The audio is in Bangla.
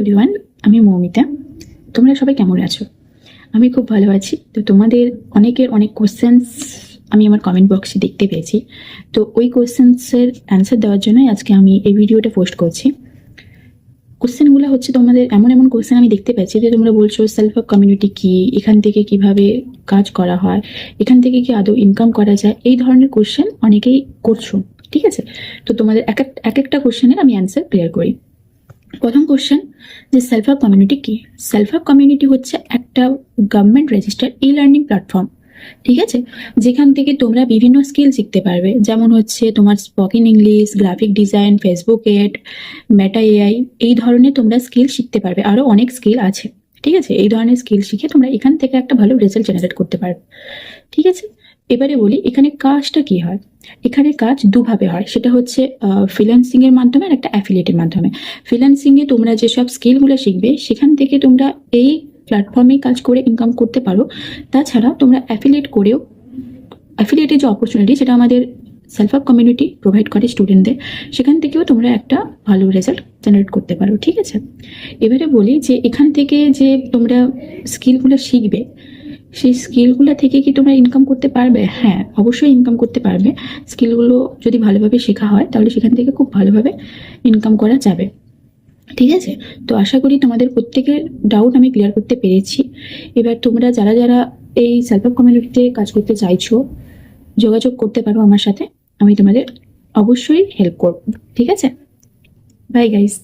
এভরিওয়ান, আমি মৌমিতা। তোমরা সবাই কেমন আছো? আমি খুব ভালো আছি। তো তোমাদের অনেকের অনেক কোশ্চেন্স আমি আমার কমেন্ট বক্সে দেখতে পেয়েছি। তো ওই কোশ্চেন্সের অ্যান্সার দেওয়ার জন্যই আজকে আমি এই ভিডিওটা পোস্ট করছি। কোশ্চেনগুলো হচ্ছে তোমাদের এমন এমন কোশ্চেন আমি দেখতে পাচ্ছি যে তোমরা বলছো সেলফ হেল্প কমিউনিটি কি, এখান থেকে কিভাবে কাজ করা হয়, এখান থেকে কি আদৌ ইনকাম করা যায়, এই ধরনের কোশ্চেন অনেকেই করছো। ঠিক আছে, তো তোমাদের এক একটা কোশ্চেনের আমি অ্যান্সার ক্লিয়ার করি। প্রথম কোশ্চেন, যে সেলফ হেল্প কমিউনিটি কি? সেলফ হেল্প কমিউনিটি হচ্ছে একটা government registered e learning platform. ঠিক আছে, যেখান থেকে তোমরা বিভিন্ন স্কিল শিখতে পারবে, যেমন হচ্ছে তোমার spoken English, graphic design, Facebook ad, Meta AI, এই ধরনের তোমরা স্কিল শিখতে পারবে। আরও অনেক স্কিল আছে। ঠিক আছে, এই ধরনের স্কিল শিখে তোমরা এখান থেকে একটা ভালো রেজাল্ট জেনারেট করতে পারবে। ঠিক আছে, এবারে বলি এখানে কাজটা কি হয়। এখানে কাজ দুভাবে হয়, সেটা হচ্ছে ফ্রিল্যান্সিং এর মাধ্যমে আর একটা অ্যাফিলিয়েটের মাধ্যমে। ফ্রিল্যান্সিং এ তোমরা যেসব স্কিলগুলো শিখবে সেখান থেকে তোমরা এই প্ল্যাটফর্মে কাজ করে ইনকাম করতে পারো। তাছাড়া তোমরা অ্যাফিলিয়েটের যে অপরচুনিটি, সেটা আমাদের সেলফ হেল্প কমিউনিটি প্রোভাইড করে স্টুডেন্টদের, সেখান থেকেও তোমরা একটা ভালো রেজাল্ট জেনারেট করতে পারো। ঠিক আছে, এবারে বলি যে এখান থেকে যে তোমরা স্কিলগুলো শিখবে, সেই স্কিলগুলো থেকে কি তোমরা ইনকাম করতে পারবে? হ্যাঁ, অবশ্যই ইনকাম করতে পারবে। স্কিলগুলো যদি ভালোভাবে শেখা হয় তাহলে সেখান থেকে খুব ভালোভাবে ইনকাম করা যাবে। ঠিক আছে, তো আশা করি তোমাদের প্রত্যেকের ডাউট আমি ক্লিয়ার করতে পেরেছি। এবার তোমরা যারা যারা এই সেলফ হেল্প কমিউনিটিতে কাজ করতে চাইছো, যোগাযোগ করতে পারো আমার সাথে। আমি তোমাদের অবশ্যই হেল্প করব। ঠিক আছে, বাই গাইস।